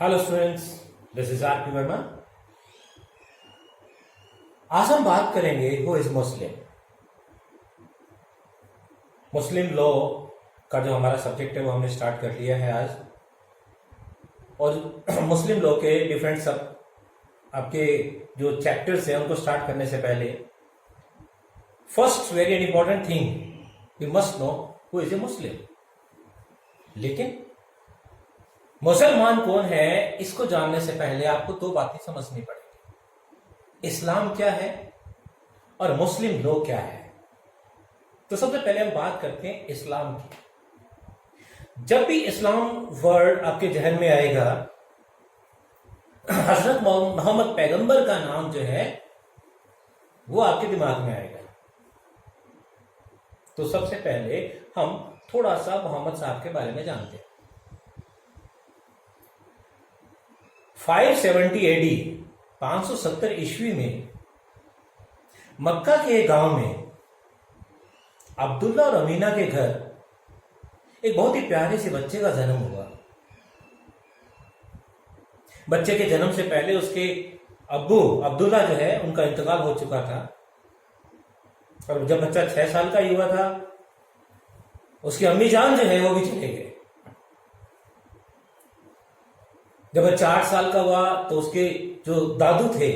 Hello students, this is R P Verma. आज हम बात करेंगे who is Muslim. Muslim law का जो हमारा सब्जेक्ट है वो हमने स्टार्ट कर लिया है आज। और मुस्लिम लॉ के डिफरेंट सब आपके जो चैप्टर्स हैं उनको स्टार्ट करने से पहले first very important thing you must know who is a Muslim. लेकिन मुसलमान कौन है इसको जानने से पहले आपको दो बातें समझनी पड़ेगी। इस्लाम क्या है और मुस्लिम लॉ क्या है। तो सबसे पहले हम बात करते हैं इस्लाम की। जब भी इस्लाम वर्ड आपके जहन में आएगा, हजरत मोहम्मद पैगंबर का नाम जो है वो आपके दिमाग में आएगा। तो सबसे पहले हम थोड़ा सा मोहम्मद साहब के बारे में जानते हैं। 570 AD 570 ईस्वी में मक्का के गांव में अब्दुल्ला और अमीना के घर एक बहुत ही प्यारे से बच्चे का जन्म हुआ। बच्चे के जन्म से पहले उसके अब्बू अब्दुल्ला जो है उनका इंतकाल हो चुका था। और जब बच्चा 6 साल का ही हुआ था, उसकी अम्मी जान जो है वो भी चले गए। जब वह 4 साल का हुआ तो उसके जो दादू थे,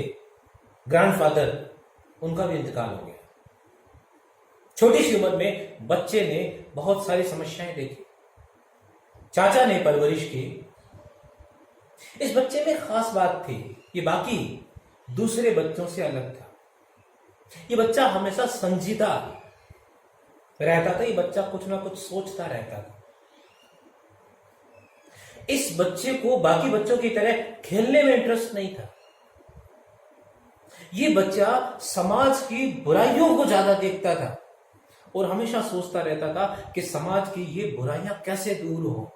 ग्रैंडफादर, उनका भी इंतकाल हो गया। छोटी सी उम्र में बच्चे ने बहुत सारी समस्याएं देखी। चाचा ने परवरिश की। इस बच्चे में खास बात थी, ये बाकी दूसरे बच्चों से अलग था। ये बच्चा हमेशा संजीदा रहता था। ये बच्चा कुछ ना कुछ सोचता रहता था। इस बच्चे को बाकी बच्चों की तरह खेलने में इंटरेस्ट नहीं था। ये बच्चा समाज की बुराइयों को ज्यादा देखता था और हमेशा सोचता रहता था कि समाज की ये बुराइयां कैसे दूर हो।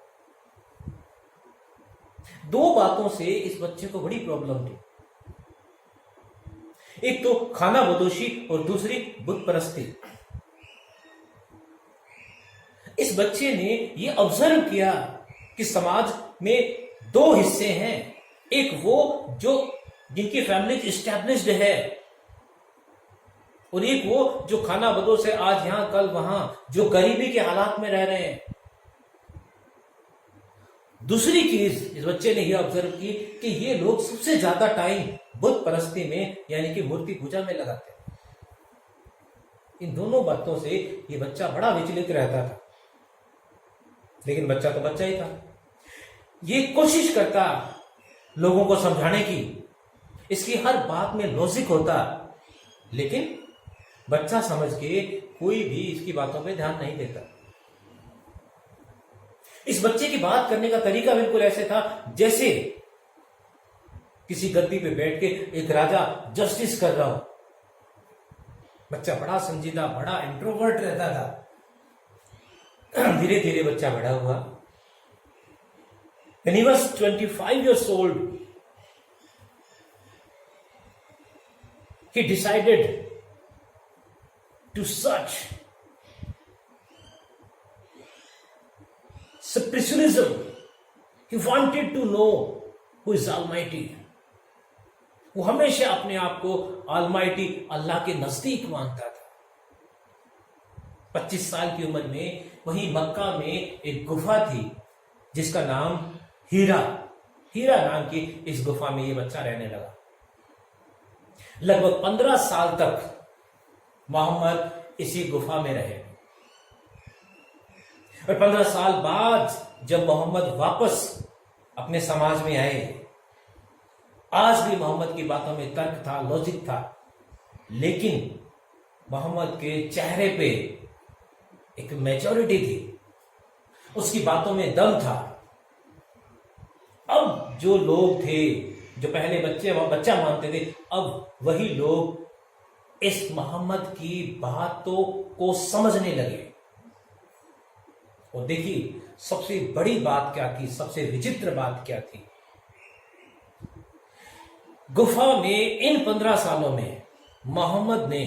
दो बातों से इस बच्चे को बड़ी प्रॉब्लम थी। एक तो खाना बदोशी और दूसरी बुत परस्ती। इस बच्चे ने ये ऑब्जर्व किया कि समाज में दो हिस्से हैं। एक वो जो जिनकी फैमिली एस्टैब्लिश्ड है और एक वो जो खाना बदोश है, आज यहां कल वहां, जो गरीबी के हालात में रह रहे हैं। दूसरी चीज इस बच्चे ने यह ऑब्जर्व की कि ये लोग सबसे ज्यादा टाइम बुत परस्ती में यानी कि मूर्ति पूजा में लगाते हैं। इन दोनों बातों से ये बच्चा बड़ा विचलित रहता था। लेकिन बच्चा तो बच्चा ही था। ये कोशिश करता लोगों को समझाने की, इसकी हर बात में लॉजिक होता, लेकिन बच्चा समझ के कोई भी इसकी बातों पे ध्यान नहीं देता। इस बच्चे की बात करने का तरीका बिल्कुल ऐसे था जैसे किसी गद्दी पे बैठ के एक राजा जस्टिस कर रहा हो। बच्चा बड़ा संजीदा, बड़ा इंट्रोवर्ट रहता था। धीरे धीरे बच्चा बड़ा हुआ। When he was 25 years old, he decided to search spiritualism. He wanted to know who is Almighty. वो हमेशा अपने आप को Almighty अल्लाह के नजदीक मानता था। 25 साल की उम्र में वहीं मक्का में एक गुफा थी जिसका नाम हीरा नाम की इस गुफा में ये बच्चा रहने लगा। लगभग 15 साल तक मोहम्मद इसी गुफा में रहे। और 15 साल बाद जब मोहम्मद वापस अपने समाज में आए, आज भी मोहम्मद की बातों में तर्क था, लॉजिक था, लेकिन मोहम्मद के चेहरे पे एक मैच्योरिटी थी, उसकी बातों में दम था। अब जो लोग थे जो पहले बच्चा मानते थे, अब वही लोग इस मोहम्मद की बातों को समझने लगे। और देखिए सबसे बड़ी बात क्या थी, सबसे विचित्र बात क्या थी। गुफा में इन 15 सालों में मोहम्मद ने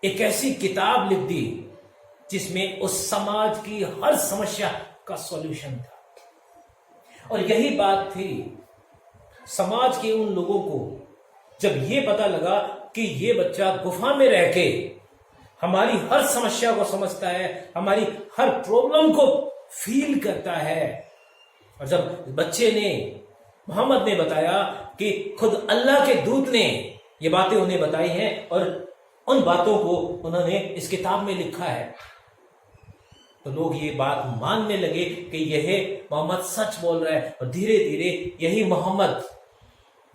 एक ऐसी किताब लिख दी जिसमें उस समाज की हर समस्या का सॉल्यूशन था। और यही बात थी समाज के उन लोगों को, जब ये पता लगा कि ये बच्चा गुफा में रह के हमारी हर समस्या को समझता है, हमारी हर प्रॉब्लम को फील करता है। और जब बच्चे ने, मोहम्मद ने बताया कि खुद अल्लाह के दूत ने ये बातें उन्हें बताई हैं और उन बातों को उन्होंने इस किताब में लिखा है, तो लोग ये बात मानने लगे कि यह मोहम्मद सच बोल रहा है। और धीरे धीरे यही मोहम्मद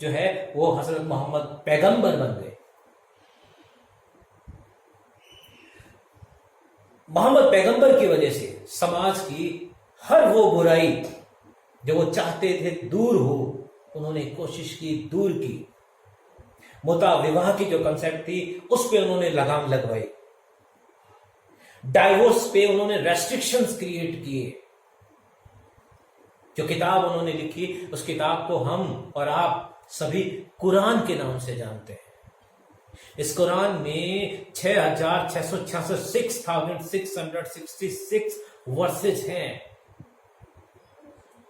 जो है वो हजरत मोहम्मद पैगंबर बन गए। मोहम्मद पैगंबर की वजह से समाज की हर वो बुराई जो वो चाहते थे दूर हो, उन्होंने कोशिश की, दूर की। मुता विवाह की जो कंसेप्ट थी उस पे उन्होंने लगाम लगवाई, डाइवोर्स पे उन्होंने रेस्ट्रिक्शंस क्रिएट किए। जो किताब उन्होंने लिखी उस किताब को हम और आप सभी कुरान के नाम से जानते हैं। इस कुरान में 6,666 वर्सेज हैं।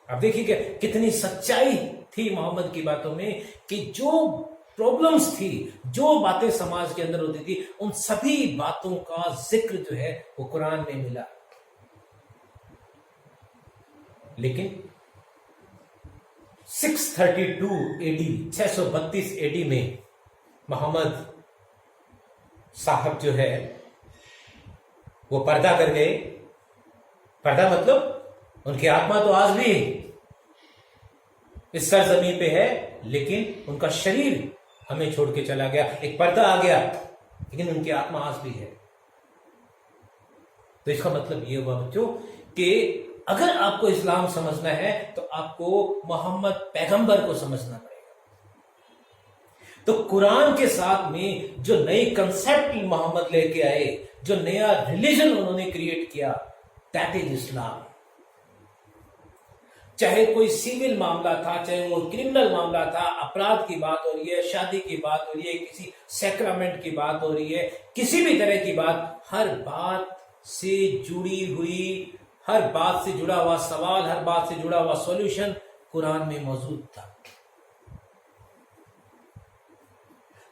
अब देखिए कि कितनी सच्चाई थी मोहम्मद की बातों में, कि जो प्रॉब्लम्स थी, जो बातें समाज के अंदर होती थी, उन सभी बातों का जिक्र जो है वो कुरान में मिला। लेकिन 632 एडी में मोहम्मद साहब जो है वो पर्दा कर गए। पर्दा मतलब उनकी आत्मा तो आज भी इस सरजमीन पे है, लेकिन उनका शरीर हमें छोड़ के चला गया। एक पर्दा आ गया, लेकिन उनकी आत्मा आज भी है। तो इसका मतलब ये हुआ बच्चों कि अगर आपको इस्लाम समझना है तो आपको मोहम्मद पैगंबर को समझना पड़ेगा। तो कुरान के साथ में जो नई कंसेप्ट मोहम्मद लेके आए, जो नया रिलीजन उन्होंने क्रिएट किया, दैट इज इस्लाम। चाहे कोई सिविल मामला था, चाहे वो क्रिमिनल मामला था, अपराध की बात हो रही है, शादी की बात हो रही है, किसी सैक्रामेंट की बात हो रही है, किसी भी तरह की बात, हर बात से जुड़ी हुई, हर बात से जुड़ा हुआ सवाल, हर बात से जुड़ा हुआ सॉल्यूशन कुरान में मौजूद था।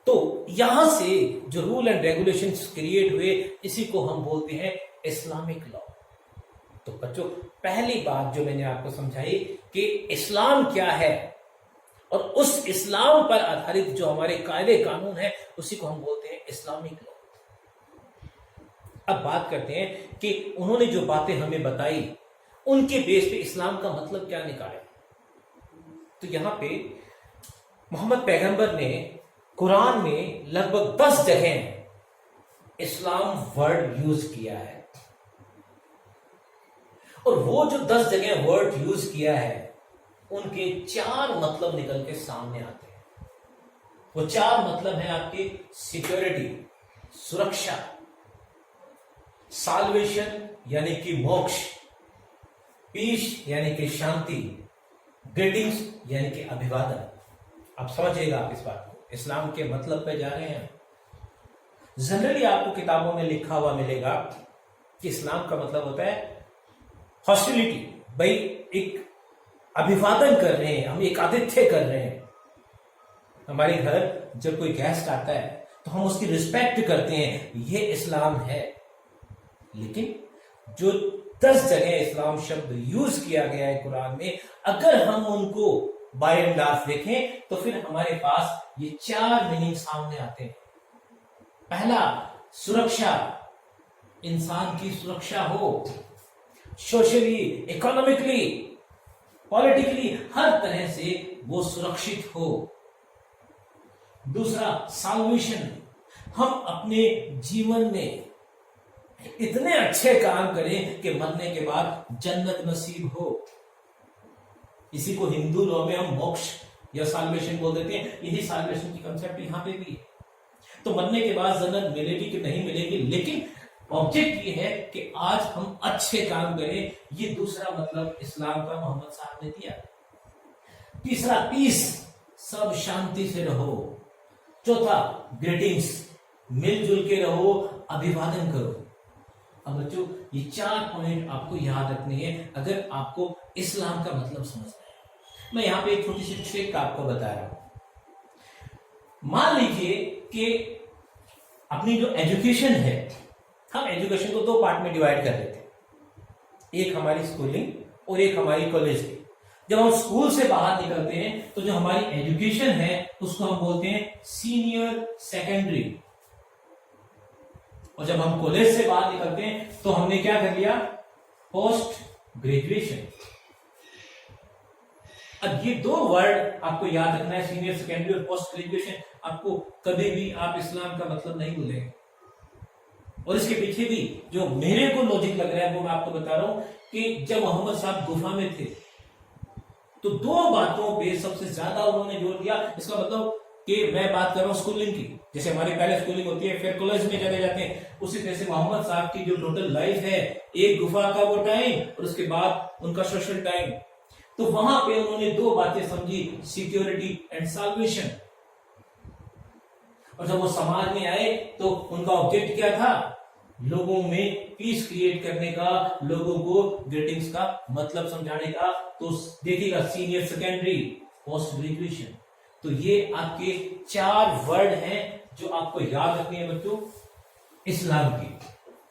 तो यहां से जो रूल एंड रेगुलेशंस क्रिएट हुए, इसी को हम बोलते हैं इस्लामिक लॉ। तो बच्चों, पहली बात जो मैंने आपको समझाई कि इस्लाम क्या है, और उस इस्लाम पर आधारित जो हमारे कायदे कानून है, उसी को हम बोलते हैं इस्लामिक लॉ। अब बात करते हैं कि उन्होंने जो बातें हमें बताई, उनके बेस पे इस्लाम का मतलब क्या निकाला। तो यहां पे मोहम्मद पैगंबर ने कुरान में लगभग 10 जगह इस्लाम वर्ड यूज किया है, और वो जो 10 जगह वर्ड यूज किया है, उनके 4 मतलब निकल के सामने आते हैं। वो 4 मतलब है आपकी सिक्योरिटी, सुरक्षा, साल्वेशन यानी कि मोक्ष, पीस यानी कि शांति, ग्रीटिंग्स यानी कि अभिवादन। आप समझिएगा आप इस बात को, इस्लाम के मतलब पे जा रहे हैं। जनरली आपको किताबों में लिखा हुआ मिलेगा कि इस्लाम का मतलब होता है हॉस्टिलिटी, भाई एक अभिवादन कर रहे हैं, हम एक आतिथ्य कर रहे हैं। हमारे घर जब कोई गेस्ट आता है तो हम उसकी रिस्पेक्ट करते हैं, ये इस्लाम है। लेकिन जो 10 जगह इस्लाम शब्द यूज किया गया है कुरान में, अगर हम उनको बाय एंड लार्ज देखें तो फिर हमारे पास ये 4 मीनिंग सामने आते हैं। पहला, सुरक्षा, इंसान की सुरक्षा हो, सोशली, इकोनॉमिकली, पॉलिटिकली, हर तरह से वो सुरक्षित हो। दूसरा, साल्वेशन, हम अपने जीवन में इतने अच्छे काम करें कि मरने के बाद जन्नत नसीब हो। इसी को हिंदू लॉ में हम मोक्ष या साल्वेशन बोल देते हैं। यही साल्वेशन की कंसेप्ट यहां पे भी है। तो मरने के बाद जन्नत मिलेगी कि नहीं मिलेगी, लेकिन ऑब्जेक्ट ये है कि आज हम अच्छे काम करें। ये दूसरा मतलब इस्लाम का मोहम्मद साहब ने दिया। तीसरा, पीस, सब शांति से रहो। चौथा, ग्रीटिंग्स, मिलजुल के रहो, अभिवादन करो। अब बच्चों, ये 4 पॉइंट आपको याद रखने हैं अगर आपको इस्लाम का मतलब समझना है। मैं यहां पे एक छोटी सी ट्रिक आपको बता रहा हूं। मान लीजिए कि अपनी जो एजुकेशन है, हम एजुकेशन को दो पार्ट में डिवाइड कर देते हैं, एक हमारी स्कूलिंग और एक हमारी कॉलेज की। जब हम स्कूल से बाहर निकलते हैं तो जो हमारी एजुकेशन है उसको हम बोलते हैं सीनियर सेकेंडरी, और जब हम कॉलेज से बाहर निकलते हैं तो हमने क्या कर लिया, पोस्ट ग्रेजुएशन। अब ये दो वर्ड आपको याद रखना है, सीनियर सेकेंडरी और पोस्ट ग्रेजुएशन। आपको कभी भी आप इस्लाम का मतलब नहीं भूलेंगे, और इसके पीछे भी जो मेरे को लॉजिक लग रहा है वो मैं आपको बता रहा हूं कि जब मोहम्मद साहब गुफा में थे तो दो बातों पे सबसे ज्यादा उन्होंने जोर दिया। इसका मतलब कि मैं बात कर रहा हूं स्कूलिंग की, जैसे हमारी पहले स्कूलिंग होती है फिर कॉलेज में चले जाते हैं, उसी तरह से मोहम्मद साहब की जो टोटल लाइफ है, एक गुफा का वो टाइम और उसके बाद उनका सोशल टाइम, तो वहां पे उन्होंने दो बातें समझी, सिक्योरिटी एंड साल्वेशन। और जब वो समाज में आए तो उनका ऑब्जेक्ट क्या था, लोगों में पीस क्रिएट करने का, लोगों को ग्रीटिंग्स का मतलब समझाने का। तो देखिएगा सीनियर सेकेंडरी, पोस्ट ग्रेजुएशन, तो ये आपके चार वर्ड हैं जो आपको याद रखने हैं बच्चों इस्लाम की।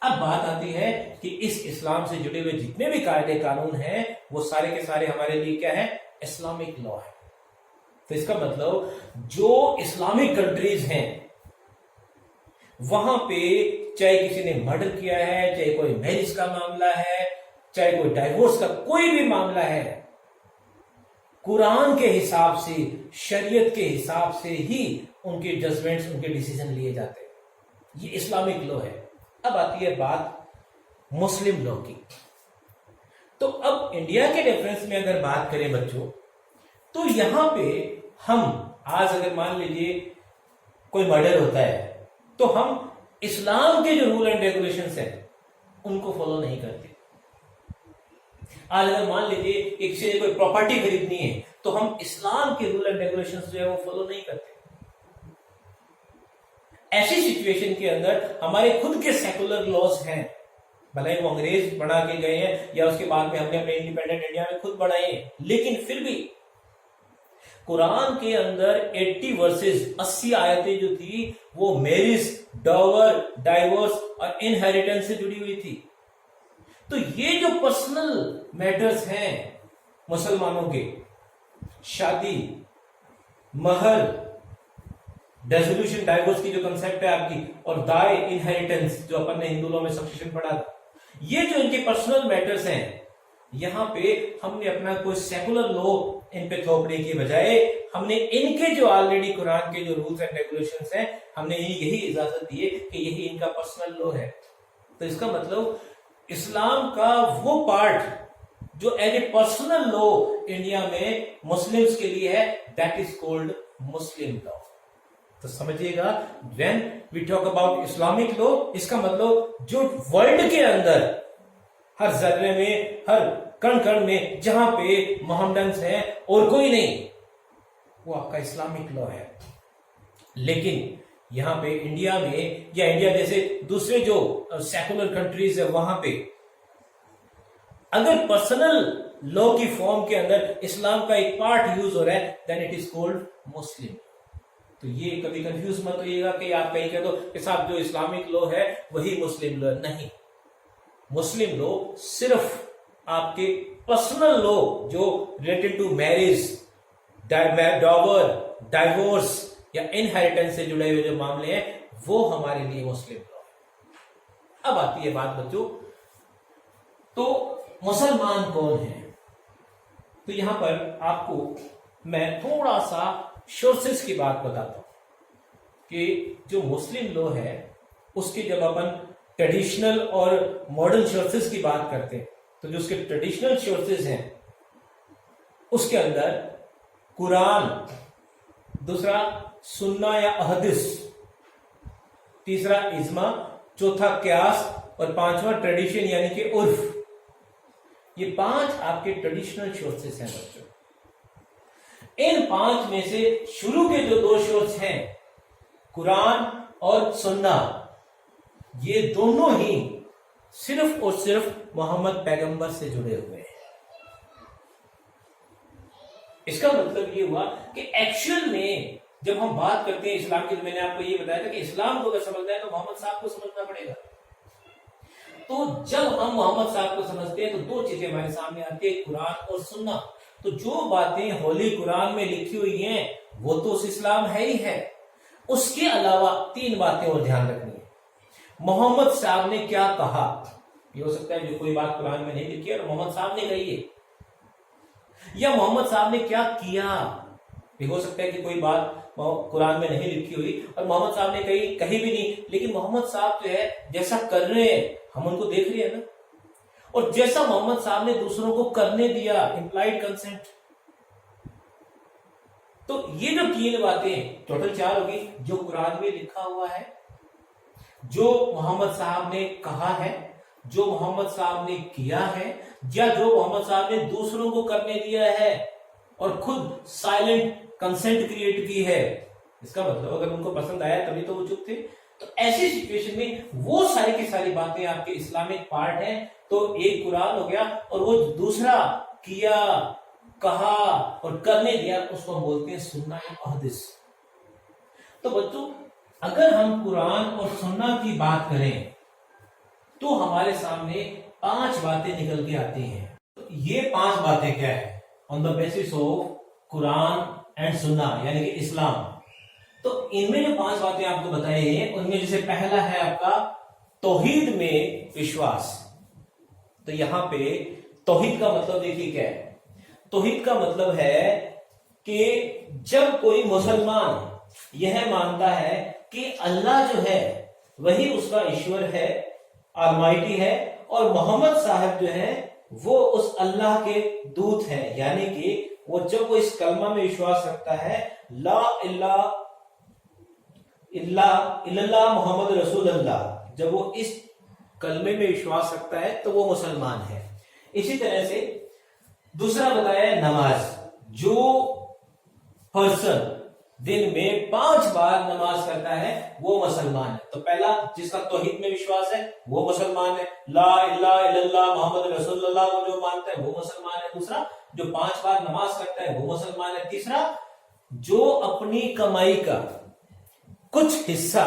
अब बात आती है कि इस इस्लाम से जुड़े हुए जितने भी कायदे कानून हैं वो सारे के सारे हमारे लिए क्या है, इस्लामिक लॉ है। तो इसका मतलब जो इस्लामिक कंट्रीज हैं वहां पे चाहे किसी ने मर्डर किया है, चाहे कोई मैरिज का मामला है, चाहे कोई डाइवोर्स का कोई भी मामला है, कुरान के हिसाब से, शरीयत के हिसाब से ही उनके जजमेंट्स, उनके डिसीजन लिए जाते हैं। ये इस्लामिक लॉ है। अब आती है बात मुस्लिम लॉ की। तो अब इंडिया के रेफरेंस में अगर बात करें बच्चों, तो यहां पे हम आज अगर मान लीजिए कोई मर्डर होता है तो हम इस्लाम के जो रूल एंड रेगुलेशंस हैं उनको फॉलो नहीं करते। आज अगर मान लीजिए किसी ने कोई प्रॉपर्टी खरीदनी है तो हम इस्लाम के रूल एंड रेगुलेशंस जो है वो फॉलो नहीं करते। ऐसी सिचुएशन के अंदर हमारे खुद के सेकुलर लॉज हैं, भले वो अंग्रेज बना के गए हैं या उसके बाद में हमने अपने इंडिपेंडेंट इंडिया में खुद बनाए हैं, लेकिन फिर भी कुरान के अंदर 80 वर्सेस 80 आयतें जो थी वो मैरिज, डॉवर, डाइवोर्स और इनहेरिटेंस से जुड़ी हुई थी। तो ये जो पर्सनल मैटर्स हैं मुसलमानों के, शादी, महर, डेसोल्यूशन, डाइवोर्स की जो कंसेप्ट है आपकी, और दाय, इनहेरिटेंस जो अपन ने हिंदू लॉ में सक्सेशन पढ़ा था, ये जो इनके पर्सनल मैटर्स हैं, यहां पे हमने अपना कोई सेकुलर लॉ इन पे थोपने की बजाय हमने इनके जो ऑलरेडी कुरान के जो रूल्स एंड रेगुलेशंस हैं, हमने यही इजाजत दी है कि यही इनका पर्सनल लॉ है। तो इसका मतलब इस्लाम का वो पार्ट जो as a personal law India में मुस्लिम्स के लिए है, that is called Muslim law. तो समझिएगा, when we talk about Islamic law, इसका मतलब जो वर्ल्ड के अंदर हर जर्रे में, हर कण कण में जहां पे मोहम्मदन्स हैं और कोई नहीं, वो आपका इस्लामिक लॉ है। लेकिन यहां पे इंडिया में या इंडिया जैसे दूसरे जो सेकुलर कंट्रीज है वहां पे अगर पर्सनल लॉ की फॉर्म के अंदर इस्लाम का एक पार्ट यूज हो रहा है, देन इट इज कॉल्ड मुस्लिम। तो ये कभी कंफ्यूज मत होइएगा कि आप कहीं कह दो कि साहब जो इस्लामिक लॉ है वही मुस्लिम लॉ, नहीं। मुस्लिम लॉ सिर्फ आपके पर्सनल लॉ जो related to marriage, dower, divorce या इनहेरिटेंस से जुड़े हुए जो मामले हैं वो हमारे लिए मुस्लिम लॉ है। अब आती है बात बच्चों, तो मुसलमान कौन है? तो यहां पर आपको मैं थोड़ा सा सोर्सेस की बात बताता हूं कि जो मुस्लिम लॉ है उसके जब अपन ट्रेडिशनल और मॉडर्न सोर्सेस की बात करते हैं तो जो उसके ट्रेडिशनल सोर्सेस हैं उसके अंदर कुरान, दूसरा सुन्ना या अहदिस, तीसरा इज्मा, चौथा क्यास और पांचवा ट्रेडिशन यानी कि उर्फ, ये 5 आपके ट्रेडिशनल सोर्सेस हैं बच्चों। इन 5 में से शुरू के जो 2 सोर्स हैं कुरान और सुन्ना, ये दोनों ही सिर्फ और सिर्फ मोहम्मद पैगंबर से जुड़े हुए हैं। इसका मतलब ये हुआ कि एक्चुअल में जब हम बात करते हैं इस्लाम की, तो मैंने आपको ये बताया था कि इस्लाम को अगर समझना है तो मोहम्मद साहब को समझना पड़ेगा। तो जब हम मोहम्मद साहब को समझते हैं तो दो चीजें हमारे सामने आती है, कुरान और सुन्ना। तो जो बातें होली कुरान में लिखी हुई हैं वो तो उस इस्लाम है ही है, उसके अलावा तीन बातें और ध्यान रखनी है। मोहम्मद साहब ने क्या कहा, ये हो सकता है जो कोई बात कुरान में नहीं लिखी है और मोहम्मद साहब ने कही है, या मोहम्मद साहब ने क्या किया। ये हो सकता है कि कोई बात कुरान में नहीं लिखी हुई और मोहम्मद साहब ने कही भी नहीं, लेकिन मोहम्मद साहब जो है जैसा कर रहे हैं हम उनको देख रहे हैं ना, और जैसा मोहम्मद साहब ने दूसरों को करने दिया, इंप्लाइड कंसेंट। तो ये जो तीन बातें टोटल चार होगी, जो कुरान में लिखा हुआ है, जो मोहम्मद साहब ने कहा है, जो मोहम्मद साहब ने किया है, या जो मोहम्मद साहब ने दूसरों को करने दिया है और खुद साइलेंट कंसेंट क्रिएट की है। इसका मतलब अगर उनको पसंद आया तभी तो वो चुप थे। तो ऐसी सिचुएशन में वो सारी की सारी बातें आपके इस्लामिक पार्ट हैं। तो एक कुरान हो गया और वो दूसरा किया, कहा और करने दिया, उसको हम बोलते हैं सुन्ना या हदीस। तो बच्चों अगर हम कुरान और सुन्ना की बात करें तो हमारे सामने पांच बातें निकल के आती हैं। तो ये पांच बातें क्या है? On the basis of Quran and सुन्ना यानी कि इस्लाम। तो इनमें जो पांच बातें आपको बताई हैं उनमें जैसे पहला है आपका तौहीद में विश्वास। तो यहां पे तौहीद का मतलब देखिए क्या है। तौहीद का मतलब है कि जब कोई मुसलमान यह मानता है कि अल्लाह जो है वही उसका ईश्वर है, ऑलमाइटी है, और मोहम्मद साहब जो है वो उस अल्लाह के दूत हैं, यानी कि वो जब वो इस कलमा में विश्वास रखता है ला इल्लल्लाह मोहम्मद रसूल अल्लाह, जब वो इस कलमे में विश्वास रखता है तो वो मुसलमान है। इसी तरह से दूसरा बताया नमाज। जो पर्सन दिन में 5 बार नमाज करता है वो मुसलमान है। तो पहला जिसका तौहीद में विश्वास है वो मुसलमान है, ला इलाहा इल्लल्लाह मोहम्मद रसूलुल्लाह को जो मानता है वो मुसलमान है। दूसरा जो 5 बार नमाज करता है वो मुसलमान है। तीसरा जो अपनी कमाई का कुछ हिस्सा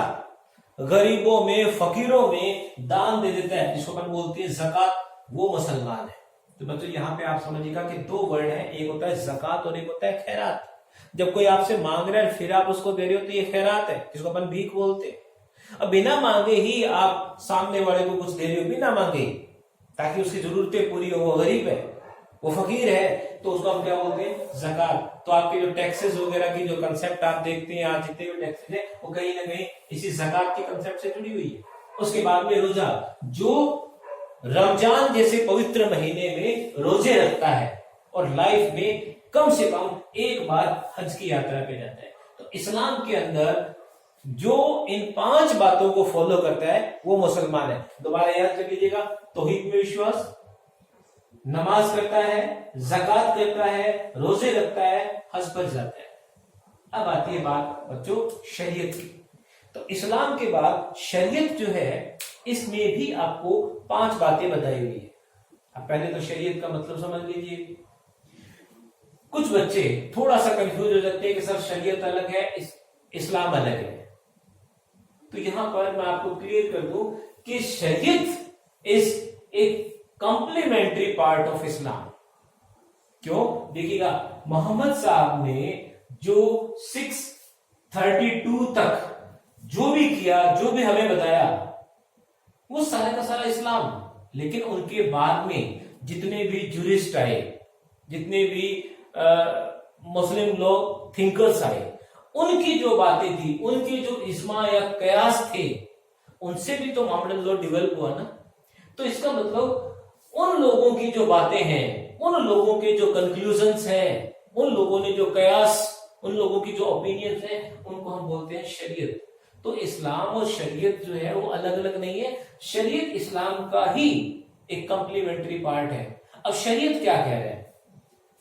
गरीबों में, फकीरों में दान दे देता है, जिसको अपन बोलते हैं ज़कात, वो मुसलमान है। तो बच्चों यहाँ पे आप समझिएगा कि दो वर्ड है, एक होता है ज़कात और एक होता है खैरात। जब कोई आपसे मांग रहा है फिर आप उसको दे रहे हो तो ये खैरात है, जिसको अपन भीख बोलते हैं। अब बिना मांगे ही आप सामने वाले को कुछ दे रहे हो, बिना मांगे, ताकि उसकी जरूरतें पूरी हो। वो गरीब है, वो फकीर है, तो उसको हम क्या बोलते हैं? ज़कात। तो आपके जो टैक्सेस वगैरह की जो कंसेप्ट आप देखते हैं, आज जितने भी टैक्सेस है वो कहीं ना कहीं इसी ज़कात के कंसेप्ट से जुड़ी हुई है। उसके बाद में रोजा, जो रमजान जैसे पवित्र महीने में रोजे रखता है और लाइफ में कम से कम एक बार हज की यात्रा पे जाता है। तो इस्लाम के अंदर जो इन 5 बातों को फॉलो करता है वो मुसलमान है। दोबारा याद कर लीजिएगा, तौहीद में विश्वास, नमाज करता है, ज़कात करता है, रोजे रखता है, हज पर जाता है। अब आती है बात बच्चों शरीयत की। तो इस्लाम के बाद शरीयत जो है इसमें भी आपको 5 बातें बताई हुई है। अब पहले तो शरीयत का मतलब समझ लीजिए। कुछ बच्चे थोड़ा सा कंफ्यूज हो जाते हैं कि सर शरीयत अलग है, इस्लाम अलग है। तो यहां पर मैं आपको क्लियर कर दूं कि शरीयत इज एक कॉम्प्लीमेंट्री पार्ट ऑफ इस्लाम। क्यों? देखिएगा, मोहम्मद साहब ने जो 632 तक जो भी किया, जो भी हमें बताया, वो सारा का सारा इस्लाम। लेकिन उनके बाद में जितने भी जूरिस्ट आए, जितने भी मुस्लिम लोग थिंकर्स आए, उनकी जो बातें थी, उनके जो इस्मा या कयास थे, उनसे भी तो मोहम्मदन लॉ डेवलप हुआ ना। तो इसका मतलब उन लोगों की जो बातें हैं, उन लोगों के जो कंक्लूजन्स हैं, उन लोगों ने जो कयास, उन लोगों की जो ओपिनियंस हैं, उनको हम बोलते हैं शरीयत। तो इस्लाम और शरीयत जो है वो अलग अलग नहीं है। शरीयत इस्लाम का ही एक कॉम्प्लीमेंट्री पार्ट है। अब शरीयत क्या कह रहा है?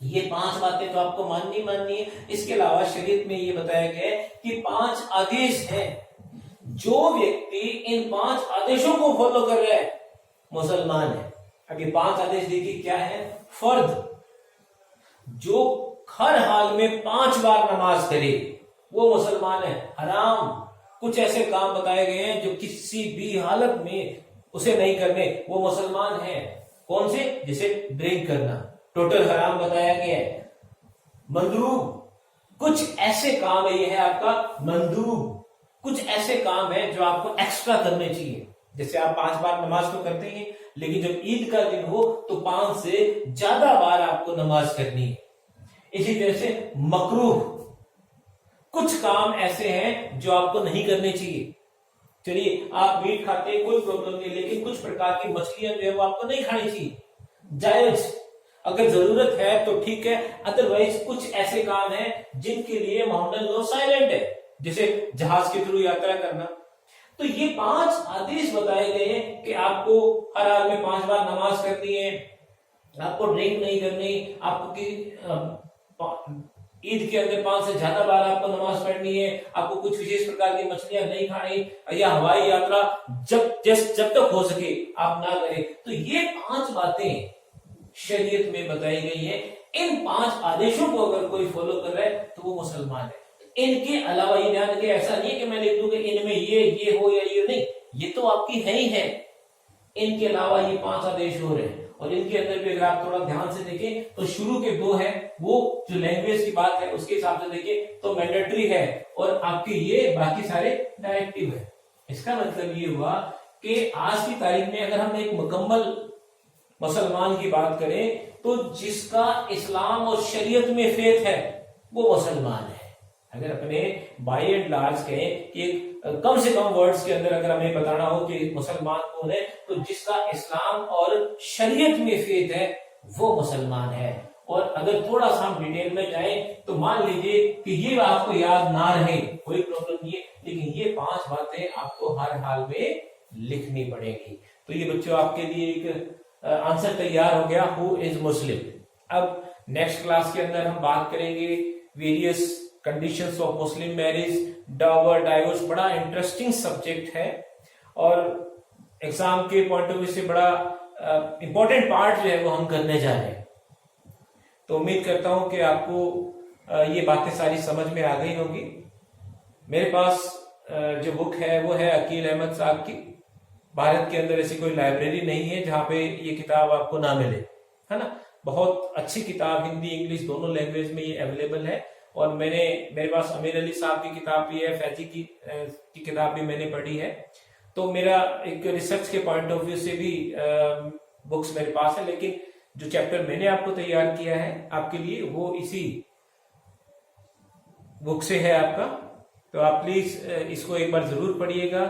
ये 5 बातें तो आपको माननी है। इसके अलावा शरीयत में ये बताया गया है कि 5 आदेश हैं। जो व्यक्ति इन 5 आदेशों को फॉलो कर रहा है मुसलमान है। अब ये 5 आदेश देखिए क्या है। फर्द, जो हर हाल में 5 बार नमाज करे वो मुसलमान है। हराम कुछ ऐसे काम बताए गए हैं जो किसी भी हालत में उसे नहीं करने, वो मुसलमान है। कौन से? जैसे ड्रिंक करना, टोटल हराम बताया गया है। मंदरूब कुछ ऐसे काम है, ये है आपका मंदरूब, कुछ ऐसे काम है जो आपको एक्स्ट्रा करने चाहिए। जैसे आप 5 बार नमाज तो करते हैं, लेकिन जब ईद का दिन हो तो 5 से ज्यादा बार आपको नमाज करनी है। इसी तरह से मकरूह, कुछ काम ऐसे हैं जो आपको नहीं करने चाहिए। चलिए आप मीट खाते हैं, कोई प्रॉब्लम नहीं, लेकिन कुछ प्रकार की मछलियां जो है वो आपको नहीं खानी चाहिए, जायज। अगर जरूरत है तो ठीक है, अदरवाइज कुछ ऐसे काम हैं जिनके लिए माउंटेन लॉ साइलेंट है, जैसे जहाज के थ्रू यात्रा करना। तो ये 5 आदेश बताए गए हैं कि आपको हर हाल में 5 बार नमाज करनी है, आपको ड्रिंक नहीं करनी, आपको ईद के अंदर 5 से ज्यादा बार आपको नमाज पढ़नी है, आपको कुछ विशेष प्रकार की मछलियां नहीं खानी, या हवाई यात्रा जब तक हो सके आप ना करें। तो ये 5 बातें शरीयत में बताई गई है। इन 5 आदेशों को अगर कोई फॉलो कर रहा है तो वो मुसलमान है। इनके अलावा ये ध्यान रखिए, ऐसा नहीं है कि मैं लिख दूं कि इनमें ये हो या ये नहीं, ये तो आपकी है ही है। इनके अलावा ये 5 आदेश हो रहे हैं, और इनके अंदर भी अगर आप थोड़ा ध्यान से देखें तो शुरू के 2 है, वो जो लैंग्वेज की बात है उसके हिसाब से देखिए तो मैंडेटरी है, और आपके ये बाकी सारे डायरेक्टिव है। इसका मतलब ये हुआ कि आज की तारीख में अगर हम एक मुकम्मल मुसलमान की बात करें तो जिसका इस्लाम और शरीयत में फेथ है वो मुसलमान है। अगर अपने बाय एंड लार्ज कहें कि कम से कम वर्ड्स के अंदर अगर हमें बताना हो कि मुसलमान कौन है, तो जिसका इस्लाम और शरीयत में फेथ है वो मुसलमान है। और अगर थोड़ा सा हम डिटेल में जाएं तो मान लीजिए कि ये आपको याद ना रहे, कोई प्रॉब्लम नहीं है, लेकिन ये 5 बातें आपको हर हाल में लिखनी पड़ेगी। तो ये बच्चों आपके लिए एक आंसर तैयार हो गया, हु इज मुस्लिम। अब नेक्स्ट क्लास के अंदर हम बात करेंगे various conditions of Muslim marriage, dower, divorce. बड़ा इंटरेस्टिंग सब्जेक्ट है और एग्जाम के पॉइंट ऑफ व्यू से बड़ा इंपॉर्टेंट पार्ट जो है वो हम करने जा रहे हैं। तो उम्मीद करता हूं कि आपको ये बातें सारी समझ में आ गई होंगी। मेरे पास जो बुक है वो है अकील अहमद साहब की। भारत के अंदर ऐसी कोई लाइब्रेरी नहीं है जहां पे ये किताब आपको ना मिले, है ना। बहुत अच्छी किताब, हिंदी इंग्लिश दोनों लैंग्वेज में ये अवेलेबल है। और मेरे पास अमीर अली साहब की किताब भी है, फैजी की किताब भी मैंने पढ़ी है। तो मेरा एक रिसर्च के पॉइंट ऑफ व्यू से भी बुक्स मेरे पास है, लेकिन जो चैप्टर मैंने आपको तैयार किया है आपके लिए वो इसी बुक से है आपका। तो आप प्लीज इसको एक बार जरूर पढ़िएगा।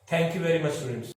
Thank you very much students.